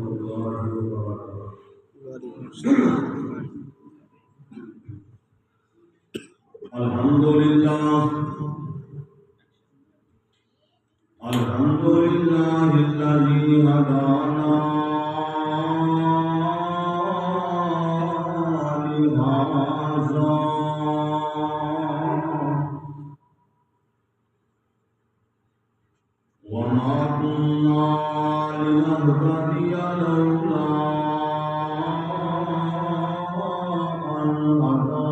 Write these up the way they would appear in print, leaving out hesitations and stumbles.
الله وبركاته. الحمد لله الذي هدانا لهذا وما كنا لنهتدي لولا أن هدانا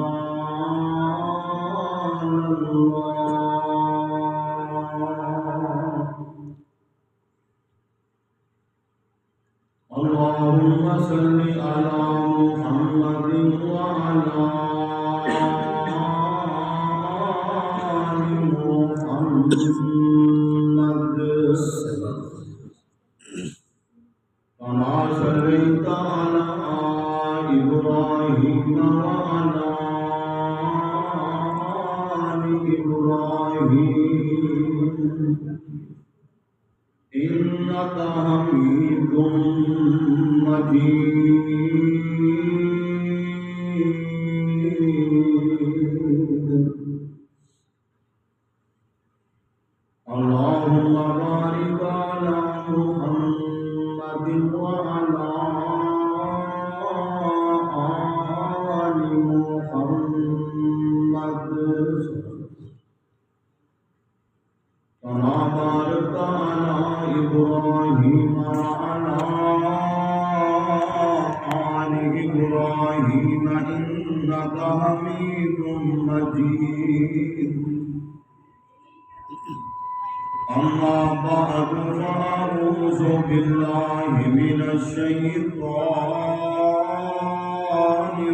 الله. اللهم صل على محمد وعلى آل محمد كما صليت على إبراهيم وعلى آل إبراهيم إنك حميد مجيد. اللهم بارك على محمد وعلى آل محمد كما باركت على إبراهيم وعلى آل إبراهيم إنك حميد مجيد. أما بعد فأعوذ بالله من الشيطان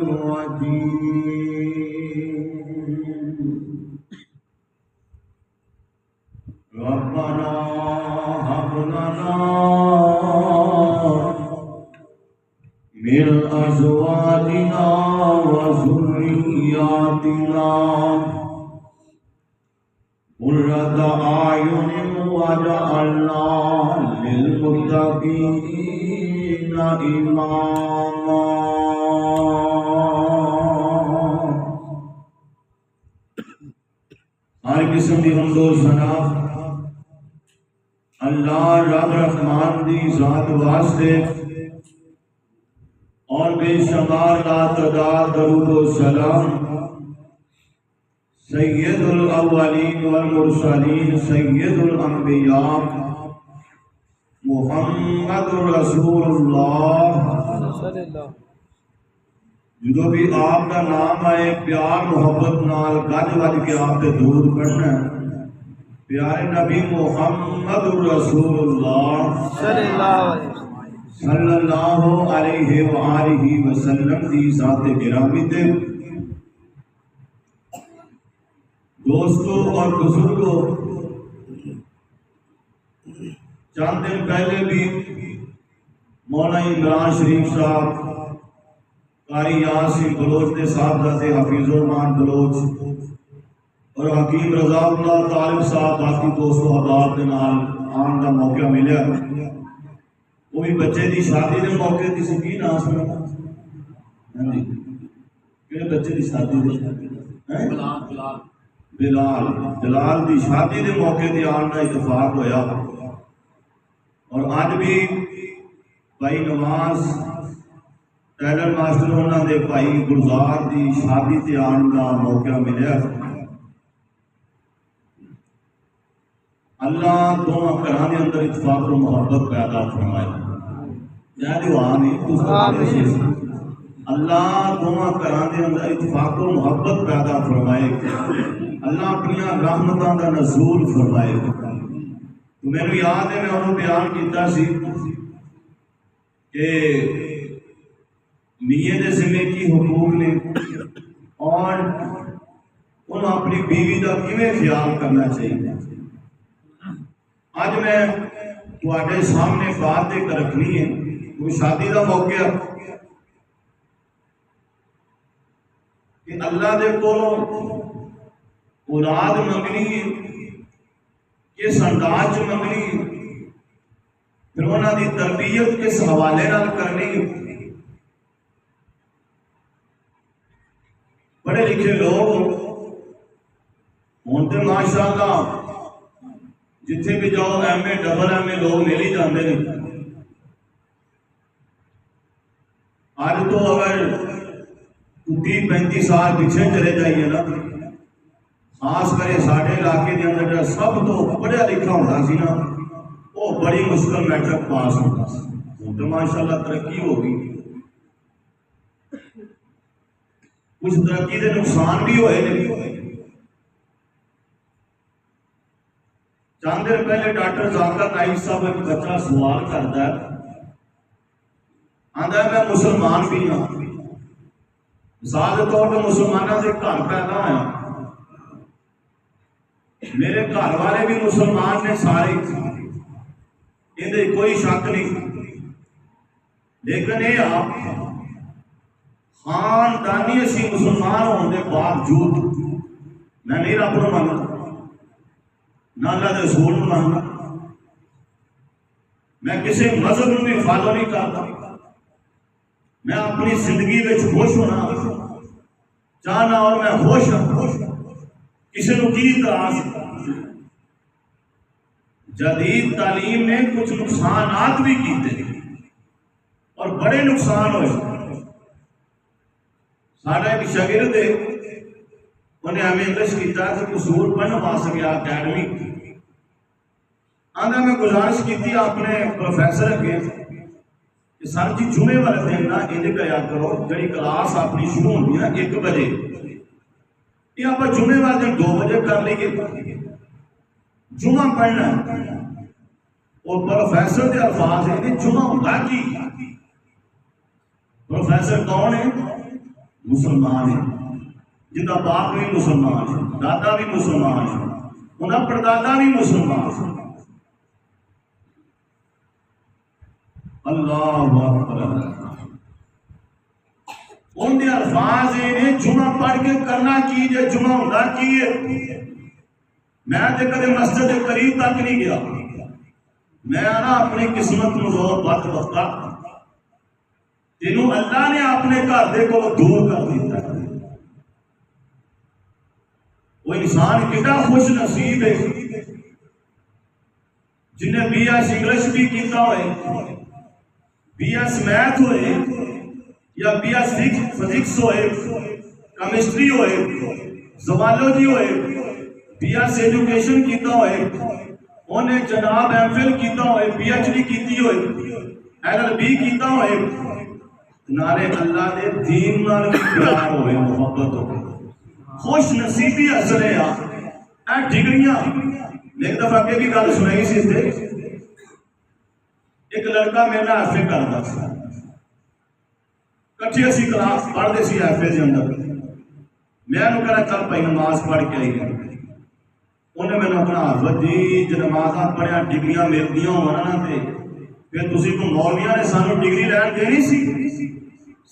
الرجيم. ربنا هب لنا من أزواجنا وذرياتنا قرة أعين واجعلنا للمتقين إماما. ہر قسم کی حمد و ثنا اللہ رب رحمان دی ذات واسطے اور بے شمار لا تعداد درود و سلام سید الاولین والمرسلین سید الانبیاء محمد رسول اللہ. جو بھی آپ کا نام آئے پیار محبت نال گج وج کے آپ سے دور کرنا ہے. پیارے نبی محمد رسول اللہ صلی اللہ علیہ وآلہ وسلم دی ذات گرامی تے دوستوں اور بزرگوں، چند دن پہلے بھی مولانا عمران شریف صاحب قاری یاسین بلوچ نے صاحبزادہ سے حفیظ الرحمان بلوچ اور حکیم رضا اللہ طالب صاحب باقی دوست و احباب کے نال آن کا موقع ملیا. وہ بھی بچے دی شادی دے موقع کی سی کی نام سنا کہ بچے دی شادی دے بلال دی شادی دے موقع دی آن کا اتفاق ہویا. اور آج بھی بھائی نواز ٹیلر ماسٹر انہوں نے بھائی گلزار دی شادی تے آن کا موقع ملیا. اللہ دونوں گھراں دے اندر اتفاق و محبت پیدا فرمائے. اللہ دونوں گھراں دے اندر اتفاق و محبت پیدا فرمائے. اللہ اپنی رحمتاں دا نزول فرمائے. تو میرے یاد ہے میں انہوں بیان کیتا سی کہ میاں دے ذمہ کی حقوق نے اور انہوں اپنی بیوی کا کیویں خیال کرنا چاہیے. آج میں تواڈے سامنے بات ایک رکھنی ہے. کوئی شادی کا موقع کہ اللہ دے کولوں اولاد منگنی کس انداز منگنی پھر انہوں کی تربیت کس حوالے نال کرنی. پڑھے لکھے لوگ ہوں تو ماشاء اللہ جتھے بھی جاؤ ایم اے ڈبل ایم اے لوگ مل ہی جاتے ہیں. آج تو اگر 30-35 سال پیچھے چلے جائیے نا، خاص کرے سارے علاقے کے اندر جو سب تو پڑھیا لکھا ہوتا سی نا، وہ بڑی مشکل میٹرک پاس ہوتا سی. ہوں تو ماشاء اللہ ترقی ہو گئی. کچھ ترقی کے نقصان بھی ہوئے. چند دن پہلے ڈاکٹر ذاکر نائک صاحب ایک بچہ سوال کرتا ہے، آندا ہے میں مسلمان بھی ہاں. مثال کے طور پر مسلمانوں سے گھر پیدا ہوا، میرے گھر والے بھی مسلمان نے سارے، یہ کوئی شک نہیں. لیکن یہ آپ خاندانی اسی مسلمان ہونے کے باوجود میں نہیں رب کو مانتا، نہ اللہ کے رسول کو مانتا، میں کسی مذہب کو بھی فالو نہیں کرتا. میں اپنی زندگی میں خوش ہونا چاہنا اور میں خوش ہوں. کسی کو کی اعتراض. جدید تعلیم نے کچھ نقصانات بھی کیتے اور بڑے نقصان ہوئے. سارا ایک شاگرد ہے، انہیں ہمیں انگلش کیتا کہ قصور پڑھنا پاس گیا اکیڈمی. آندا میں گزارش کی تھی اپنے پروفیسر کے کہ سر جی جمعے والے دن نہ انج کریا کرو، جڑی کلاس اپنی شروع ہوتی ہے 1 بجے، یہ آپ جمعے والے دن 2 بجے کر لیے جمعہ پڑھنا. اور پروفیسر کے الفاظ ہیں جمعہ ہوتا کی. پروفیسر کون ہے؟ مسلمان ہے، جن کا باپ بھی مسلمان ہے، دادا بھی مسلمان ہے، ان کا پردادا بھی مسلمان ہے. اللہ اکبر. ان کے الفاظ یہ جمعہ پڑھ کے کرنا کی جے جمعہ ہوتا کی ہے. میں تے کدے مسجد کے قریب تک نہیں گیا. میں نا اپنی قسمت کو زور بد وقتا تینوں اللہ نے اپنے گھر دے کو دور کر دیتا ہے. وہ انسان کتنا خوش نصیب ہے جنہیں بی ایس انگلش بھی کیتا ہوئے، بی ایس میتھ ہوئے یا بی ایس فزکس ہوئے، کیمسٹری ہوئے، زوالوجی ہوئے، بی ایس ایجوکیشن کیتا ہوئے، انہیں جناب ایم فل کیتا ہوئے، پی ایچ ڈی کیتی ہوئے، ایل ایل بی کیتا ہوئے. نارے اللہ دے دین نال پیار ہوئے، محبت ہوئے، خوش نصیبی اصل ہے. اے ڈگریاں ایک دفعہ کے بھی گل سنائی سی تھے. ایک لڑکا میرے ایف اے کرتا سی، کٹھی اسی کلاس پڑھتے سی ایف اے کے اندر. میں انہوں کہنا چل پائی نماز پڑھ کے آئی گا. انہیں میں نے اپنا حافظ جی جو نمازاں پڑھیا ڈگریاں ملدیاں ہونا تے پھر تسی کو مولویاں نے سانو ڈگری لین دینی سی؟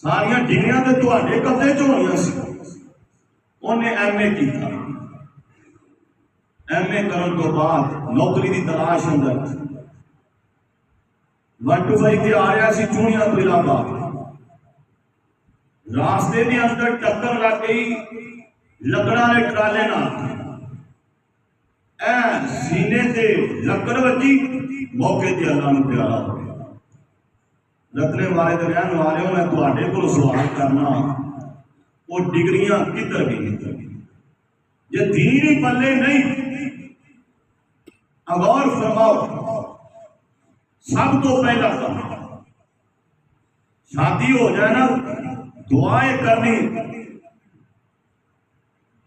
ساریاں ڈگریاں تے تواڈے قبضے چ ہونیاں سی. انہیں ایم اے کیتا. ایم اے کرن تو بعد نوکری دی تلاش اندر 1 to 5 تے آ رہا سی چونیاں تو علاقہ. راستے دے اندر ٹکر لگ گئی لکڑاں دے ٹرالے نال. اے سینے تے لکڑ وجی، موقع تے اللہ نوں پیارا ہو گیا. رتنے والے تے رہن والے میں تواڈے کول سوال کرنا، وہ ڈگریاں کدھر گئی؟ یہ دین ہی پلے نہیں. غور فرماؤ، سب تو پہلا کام شادی ہو جائے نا دعائیں کرنی،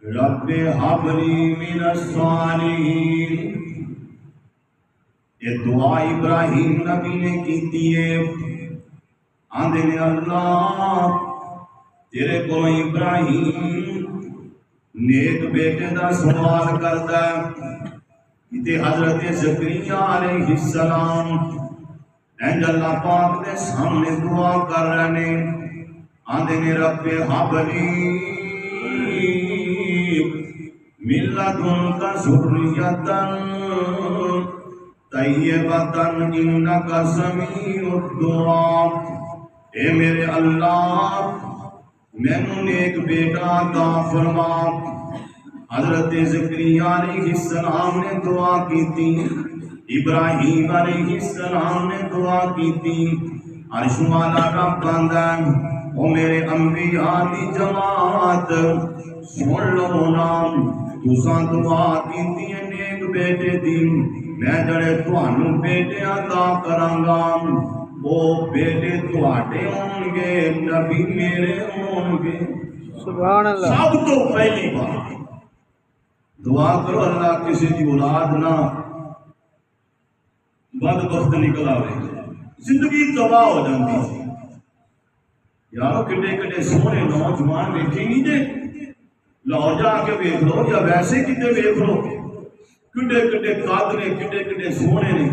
رب ہب لی من الصالحین. یہ دعا ابراہیم نبی نے کیتی ہے. آندے نے اللہ تیرے کو ابراہیم نیک بیٹے دا سوال کرتا ہے. کہ حضرت زکریا علیہ السلام اینج اللہ پاک دے سامنے دعا کر رہے ہیں. آندے نے رب ہب لی من لدنک ذریۃ طیبتن انکا سمیع الدعا، اے میرے اللہ مینوں نیک بیٹا عطا فرما۔ حضرت زکریا علیہ السلام نے دعا کی تھی، ابراہیم علیہ السلام نے دعا کی تھی۔ عرش والا رب آندا ہے او میرے انبیاء دی جماعت سن لو نام، تساں دعا کیتی ہے نیک بیٹے دی، میں جڑے تانوں بیٹے عطا کراں گا وہ بیٹے تواڈے ہون گے، نبی میرے ہون گے۔ سبحان اللہ۔ سب تو پہلی بات دعا کرو اللہ کسی کی اولاد نہ بدبخت نکل آئے، زندگی تباہ ہو جاتی۔ یارو کڈے کڈے سونے نوجوان ویکھے نہیں دے، لاہور جا کے ویکھ لو یا ویسے کتے ویکھ لو، کڈے کڈے قد نے، کڈے کڈے سونے نے،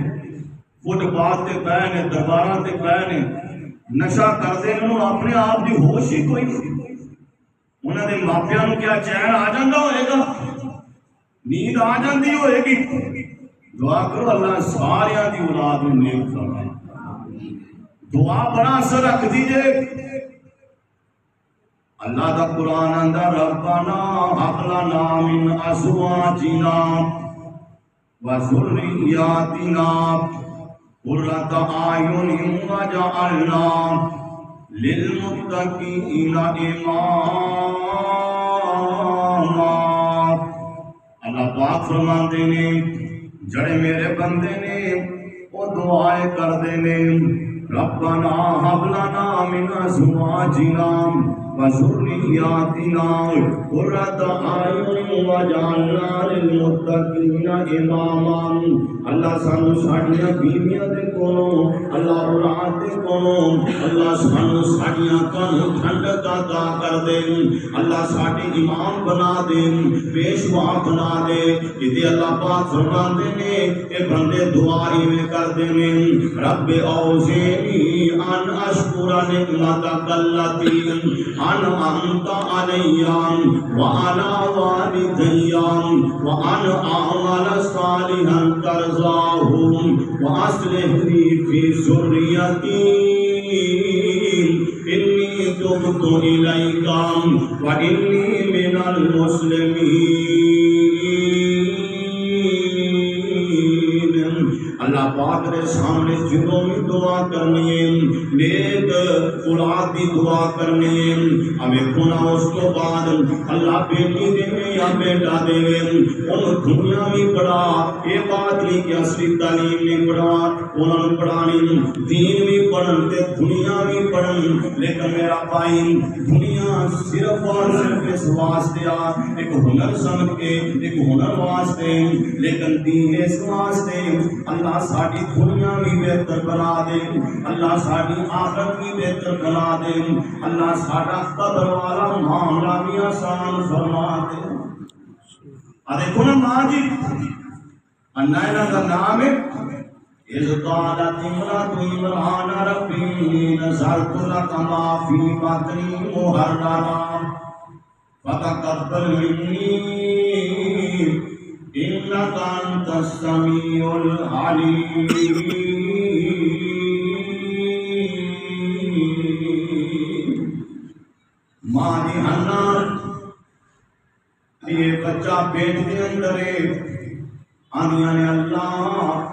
فٹ پاتھ تے پے نے، درباراں تے پے نے، نشہ کرتے انہوں اپنے آپ کی ہوش ہی کوئی نہیں۔ انہوں نے ماپیاں نوں کیا چین آ جاندہ ہوئے گا، نیند آ جاندی ہوئے گی۔ دعا کرو اللہ ساریاں دی اولاد میں نیک فرمائے۔ دعا بڑا اثر رکھ دیجئے۔ اللہ دا قرآن آندا ربنا ہب لنا من ازواجنا وذریاتنا قرۃ اعین وجعلنا للمتقین اماما۔ اللہ پاک فرماندے نے جڑے میرے بندے نے وہ دعائیں کردے نے ربنا ہب لنا من ازواجنا وذریاتنا قرۃ اعین وجعلنا للمتقین اماما۔ اللہ سانو ساڈیاں بیویاں دے کولوں، اللہ اولاد دے کولوں، اللہ سانو ساڈیاں کانوں ٹھنڈک عطا کر دے، اللہ ساڈے امام بنا دے، پیشوا بنا دے۔ کہ اللہ پاک فرماندے نے اے بندے دعا ایویں کردے نے رب اوزعنی ان اشکر نعمتک التی انعمت علی وعلی والدی وان اعمل صالحا ترضاہ واصلح لی فی ذریتی انی تبت الیک وانی من المسلمین۔ اللہ پاک نے سامنے جنہوں بھی دعا کرنی ہے، نیک اولاد دی دعا کرنی ہے، ہمیں کھونا اس کو بعد اللہ بیٹی دے یا بیٹا دے ان دنیا بھی پڑھا، یہ بات نہیں کہ اصلی تعلیم نہیں پڑھا، انہوں نے پڑھانی دین بھی پڑھن تے دنیا بھی پڑھن، لیکن میرا بھائی دنیا صرف اور صرف اس واسطے ایک ہنر سمجھ کے ایک ہنر واسطے، لیکن دین اس واسطے اللہ ساڑی دنیا بھی بہتر بنا دے، اللہ ساڑی آخرت بھی بہتر بنا دے، اللہ ساڑا قبر والا معاملہ بھی آسان فرما دے۔ دیکھو نا ماں جی انائنا کا نام ہے اذ قالت امرأة عمران ربی نذرت لک ما فی بطنی محررا فتقبل منی انک انت السمیع العلیم۔ ماں جی حنا یہ بچہ پیٹ کے اندر ہے، آنیاں نے اللہ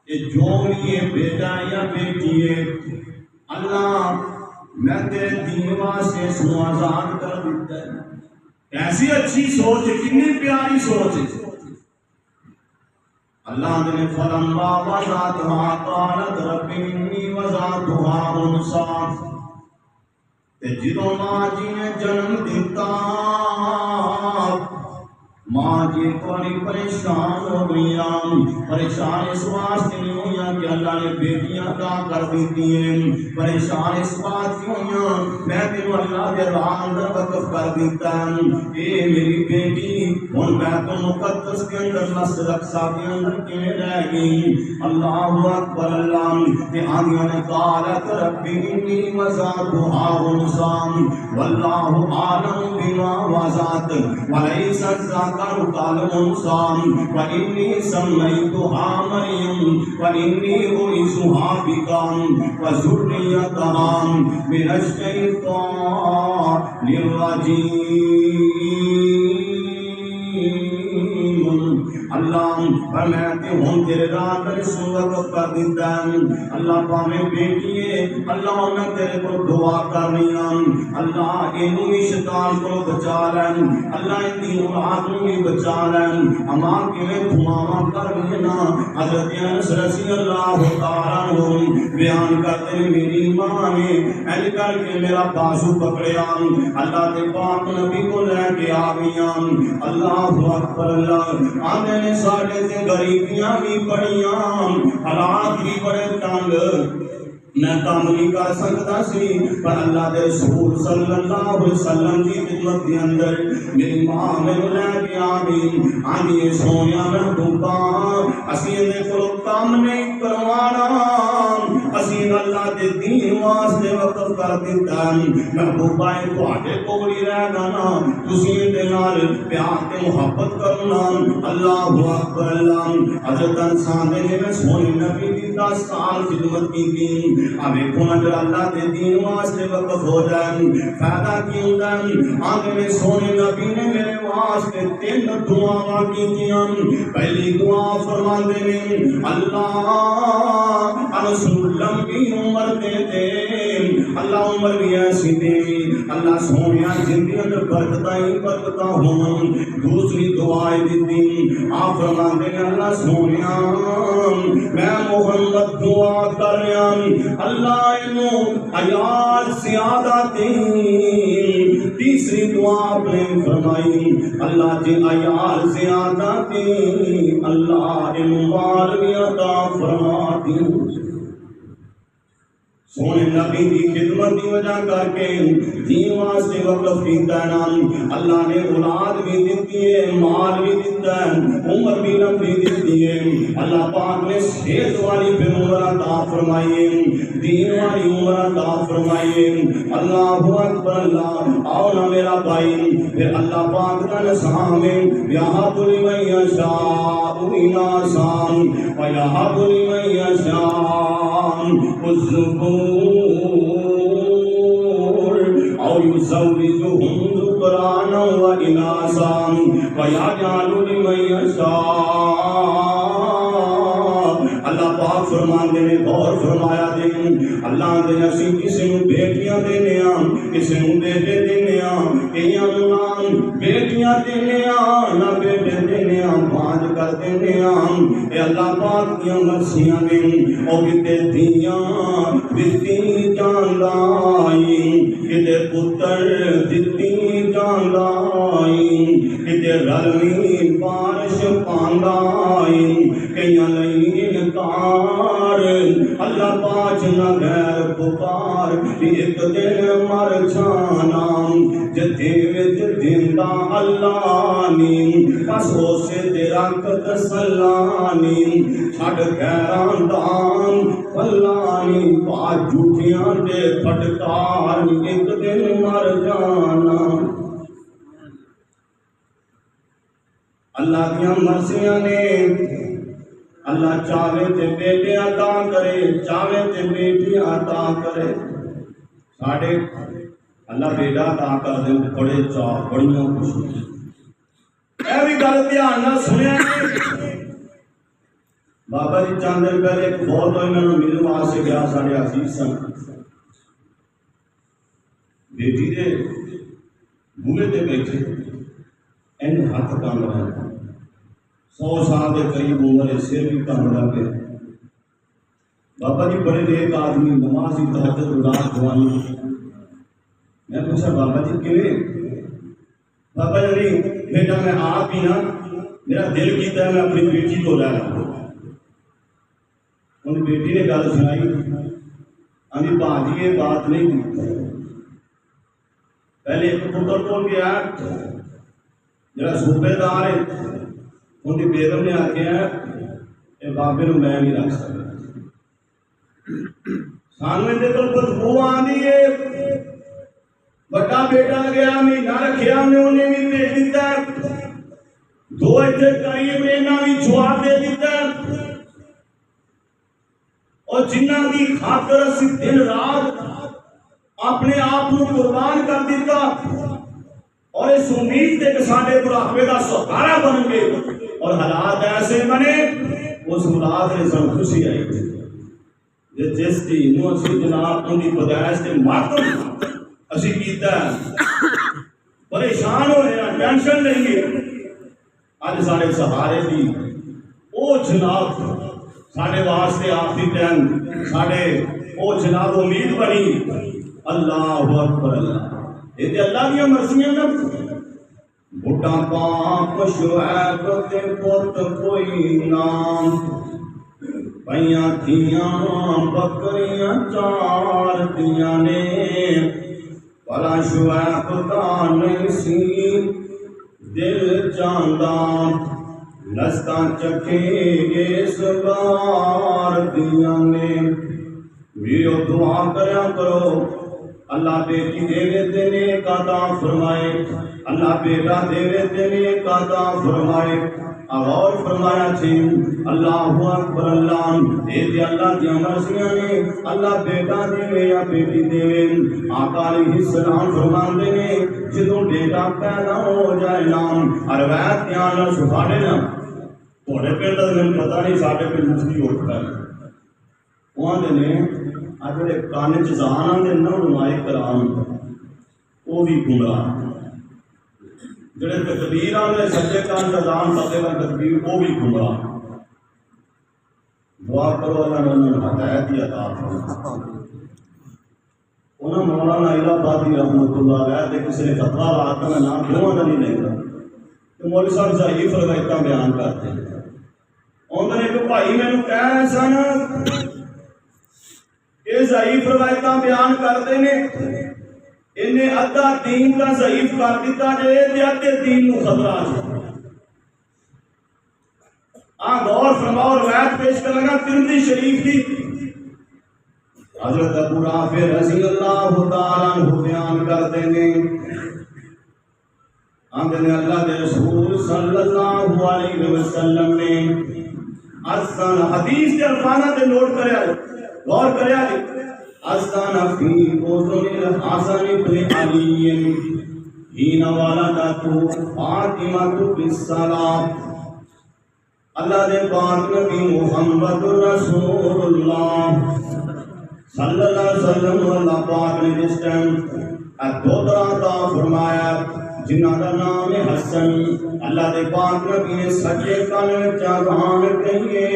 یہ جو بھی یہ بیٹا یا بیٹی ہے اللہ میں تیرے دین واسطے اس کو آزاد کر دیتا ہے۔ ایسی اچھی سوچ ہے، کتنی پیاری سوچ ہے۔ اللہ نے فلما وضعتها قالت رب انی وضعتها انثی، جدوں ماں جی نے جنم دیتا ماں جی بڑی پریشان ہو گئی، پریشان اس واسطے نہیں ہوئی کہ اللہ نے بیٹیاں عطا کر دیتی ہیں، پریشان اس بات کی ہوئی میں تینوں اللہ کے راہ اندر وقف کر دیتا ہوں، اے میری بیٹی ہن بیت المقدس کے اندر مسجد اقصی کے اندر کیوں رہ گئی؟ اللہ اکبر۔ اللہ کے آنگیوں نے قالت ربی انی وضعتها انثی واللہ اعلم بما وضعت ولیس الذکر تذکر قال موسیٰ وَإِنِّي سَمَّيْتُهَا مَرْيَمَ وَإِنِّي أُعِيذُهَا بِكَ وَذُرِّيَّتَهَا مِنَ الشَّيْطَانِ الرَّجِيمِ۔ اللہ فرماتے ہوں تیرے رات میں وقت کر دیتا ہے اللہ پاویں بیٹی ہے اللہ میں تیرے کو دعا کرنی اللہ اینوں بھی شیطان کو بچا لیں اللہ ان دی اولاد نوں بھی بچا لیں اما کیویں دعاواں کرنی نا حضرت انس رضی اللہ تعالی عنہ بیان کرتے ہیں میری ماں نے این کر کے میرا بازو پکڑیا اللہ کے پاک نبی کو لے کے آ گیا اللہ اکبر اللہ آنے نے ساڑھے تے غریبیاں بھی پڑیاں حالات بھی بڑے تنگ میں کام نہیں کر سکتا سی پر اللہ دے رسول صلی اللہ علیہ وسلم کی خدمت کے اندر میری ماں میں لے کے آگئی آنی سونیا محبوبہ اسی نے کو کام نہیں کروانا اسی اللہ دے دین واسطے وقف کر دیتا محبوبہ کو آٹے کو بھی رہ گانا تسی دے نال پیار کے محبت کرنا اللہ اکبر اللہ حضرت انسان نے میں سونے نبی کی 10 سال خدمت کی تھی اب ایک اگر اللہ دے دین واسطے وقف ہو جائیں فائدہ کی ہوتا ہے آگے میں سونے نبی نے میرے واسطے 3 دعا کی تھی پہلی دعا فرما دے اللہ رسول لمبی عمر دے دے اللہ عمر بھی ایسی دے اللہ سونیا زندگی اندر برکتاں ہوں دوسری دعائیں دیتی آپ فرما دے اللہ سونیا میں محمد دعا کر رہا اللہ انہوں عیال زیادہ دیں تیسری دعا آپ نے فرمائی اللہ جی عیال زیادہ دیں اللہ انہوں مال بھی عطا فرما دیں سونے نبی کی خدمت کی وجہ کر کے دین واسطے وقف کیتا ہے نام اللہ نے اولاد بھی دیتی ہے مال بھی دیتا ہے عمر بھی لمبی دیتی ہے اللہ پاک نے صحت والی پھر عمر عطا فرمائیے دین والی عمر عطا فرمائیے اللہ اکبر اللہ آؤ نا میرا بھائی پھر اللہ پاک کا نسام یہاں بلی میں یشاء اناسا ویہاں بلی میں یشاء او یزوجہم ذکرانا و اناسا ویجعل لمن یشاء اللہ پاک فرمان دینے غور فرمایا دیں اللہ دے اسی کسی نو بیٹیاں دینے کسی نو بیٹے دینے کئیاں نام بیٹیاں دینے نہ بیٹے دینے بانج کر دینے اے اللہ پاک دیاں مرسیاں نے او کتے دیاں دتی جان لائی کتے پتر دتی جان لائی کتے رلوی بارش پاندائی کئیاں لئی انکار اللہ پاک نہ غیر پکار ایک دن مر جانا جدے وچ دیندا اللہ نی بس اسے تیرا قد سلانی چھڈ غیراں دان پلانی پا جھوٹیاں دے پھٹکار ایک دن مر جانا اللہ دیاں مرضیاں نے اللہ چاہے تے بیٹے عطا کرے چاہے تے بیٹی عطا کرے ساڑھے اللہ بیٹا عطا کر دے بڑے چاہ بڑیاں خوشی اے بھی گل دھیان نہ سنیا بابا جی چند دن پہلے ایک بہت ہوئی میں نے میرے وہاں سے گیا ساڑھے عزیز سن بیٹی دے بھولے تے بیٹھے این ہاتھ کام رہا 100 سال کے قریب عمر ہے سر بھی کام رہا پہ بابا جی بڑے نیک آدمی نماز کی تہجد رات دعائیں میں پوچھا بابا جی کیویں بابا جی بیٹا میں آپ ہی نا میرا دل کیتا ہے میں اپنی بیٹی کو لے رہا ہوں ان بیٹی نے گل سنائی آندھی باجی یہ بات نہیں کی پہلے ایک پتر کو گیا جڑا صوبے دار ہے ان کی بیگم نے آخیا یہ بابے نو میں نہیں رکھ سکتا سامنے دے تو بدبو آندی ہے بڑا بیٹا گیا مہینہ رکھیا انہیں بھی بھیج دیتا دو اتنے قریب نے انہاں بھی جواب دے دیتا ہے اور جنہاں کی خاطر اسی دن رات اپنے آپ کو قربان کر دیتا اور اس امید تے کہ ساڈے بڑھاپے دا سہارا بن گئے اور حالات ایسے بنے اس مراد نے سن خوشی آئی جس کی نو اسی جناب ان کی پیدائش کے ماتم اسی کیتا ہے پریشان ہو رہے ہیں ٹینشن نہیں ہے اج سارے سہارے دی او جناب سارے واسطے آخری ٹائم سارے او جناب امید بنی اللہ اکبر اللہ یہ اللہ کی مرضیاں نہ بڑا پاپ شعیب تے پوت کوئی نام پئیاں تھیاں بکریاں چار دیاں نے بڑا شعیب دا نہیں سی دل چاہندا نستا چکے اس بار دیاں نے ویو دعا کریا کرو اللہ بیٹی دے دینے کا عطا فرمائے اللہ بیٹا دے دینے کا عطا فرمائے اور فرمایا چھے اللہ اکبر اللہ اے دے اللہ کی مرضیاں نے اللہ بیٹا دے یا بیٹی دے آقا علیہ السلام فرمان دینے جدوں بیٹا پیدا ہو جائے نام روایت کے آنا سبھانے نا تھوڑے پنڈ دا میں پتہ نہیں ساڈے پنڈ مفتی اٹھتا ہے وہاں دے نے اج جڑے کان چ زہاناں دے نہ علماء کرام وہ بھی گمراہ جڑے تکبیر والے سچے کان دا دان پتے والا تکبیر وہ بھی گمراہ دعا کرو اللہ نے انہیں ہدایت دی عطا فرمائے انہاں مولانا الہ آبادی رحمۃ اللہ علیہ تے کسی نے فتویٰ لاتا میں نام دوواں دا نہیں لیندا کہ مولوی صاحب ضعیف روایتاں بیان کرتے ہیں انہوں نے ایک بھائی میں کہہ رہے سن یہ ضعیف روایتاں بیان کرتے ہیں انہیں ادھا دین کا ضعیف کر دیتا جائے تے ادھے دین نو خطرہ ہے غور فرماؤ روایت پیش کر لگا ترمذی شریف کی حضرت ابو رافع رضی اللہ تعالیٰ عنہ بیان کرتے ہیں ہمیں اللہ کے رسول صلی اللہ علیہ وسلم نے اذن حدیث کے الفاظ تے نوٹ کریا غور کریا اذن فی اذن الحسن بن علی حین ولدته فاطمہ بالصلاۃ اللہ دے پاک نبی محمد رسول اللہ صلی اللہ علیہ وسلم اللہ پاک نے جس ٹائم دودھرا عطا فرمایا جنہ کا نام ہے حسن اللہ دے پاک نبی نے سچے کان میں چاہان کہیے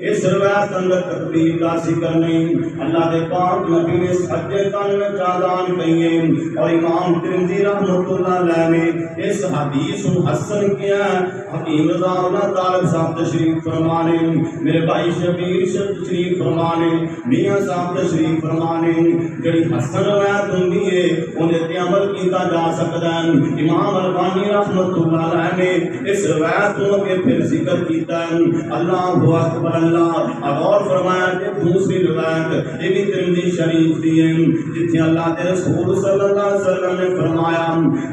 اس روایت اندر تکبیر کا ذکر نہیں اللہ دے پاک نبی نے سچے کان میں چاہان کہیے اور امام ترمذی رحمۃ اللہ علیہ نے اس حدیث کو حسن کیا حکیم رضا اللہ طالب صاحب تشریف فرمانے میرے بھائی شبیر تشریف فرمانے میاں صاحب تشریف فرمانے جڑی حسن روایت ہوندی ہے انہیں تے عمل کیتا جا سکتا ہے امام البانی رحمۃ اللہ علیہ نے اس روایت کو کے پھر ذکر کیتا ہے اللہ اکبر اللہ اور فرمایا کہ دوسری روایت یہ بھی ترمذی شریف دی ہے جتھے اللہ کے رسول صلی اللہ علیہ وسلم نے فرمایا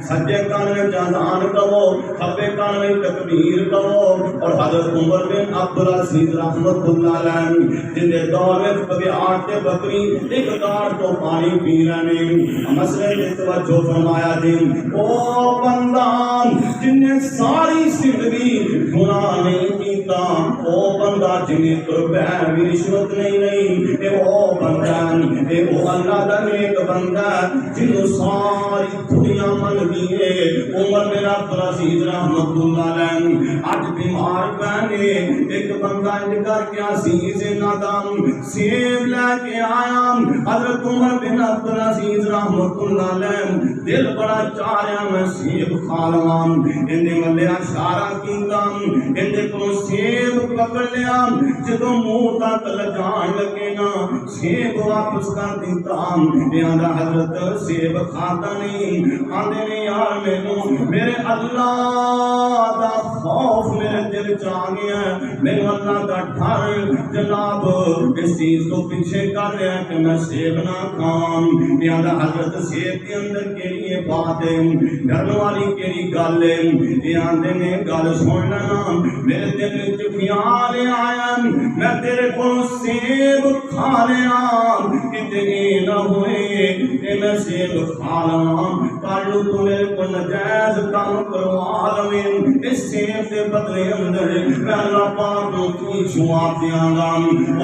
سجدے کان میں اذان کہو کھبے کان میں تکبیر کہو اور حضرت عمر بن عبدالعزیز رحمۃ اللہ علیہ جن دے دور میں کبھی آٹھ تے بکری ایک دار تو پانی پی رہے ہیں مسئلے میں توجہ فرمایا دین او بندہ جن نے ساری زندگی گناہ نہیں کیتا او بندہ جنہیں روپے بھی رشوت نہیں اے او بندہ اے او اللہ دا نیک بندہ جنہوں ساری دنیا من دیئے عمر بن عبدالعزیز رحمت اللہ علیہ آج بیمار پہنے ایک بندہ ان کر کے عزیز نادم سیب لے کے آیا حضرت عمر بن عبدالعزیز رحمت اللہ علیہ دل بڑا چاہ رہا میں سیب کھا لواں انہیں ملے اشارہ کیتا انہیں کو سیب پکڑ لیا جدو منہ تک لجان لگے نا سیب واپس کر دیتا یہاں حضرت سیب کھاتا نہیں آدھے نے یار میرے اللہ دا خوف میرے دل چاہ گیا میرے اللہ کا ڈر جناب اس چیز کو پیچھے کر رہا ہے کہ میں سیب نہ کھاؤں یہاں حضرت سیب کے اندر کے لیے بات ہے ڈرنے والی کیڑی گل ہے یہ آندے نے گل سننا میرے دل وچ خیال آیا میں تیرے کو سیب کھا لیا کتنی نہ ہوئے کہ میں سیب کھا لواں کل تو میرے کو نجائز کام کروا لویں اس سیب کے بدلے اندر میں اللہ پاک کو کی جواب دیاں گا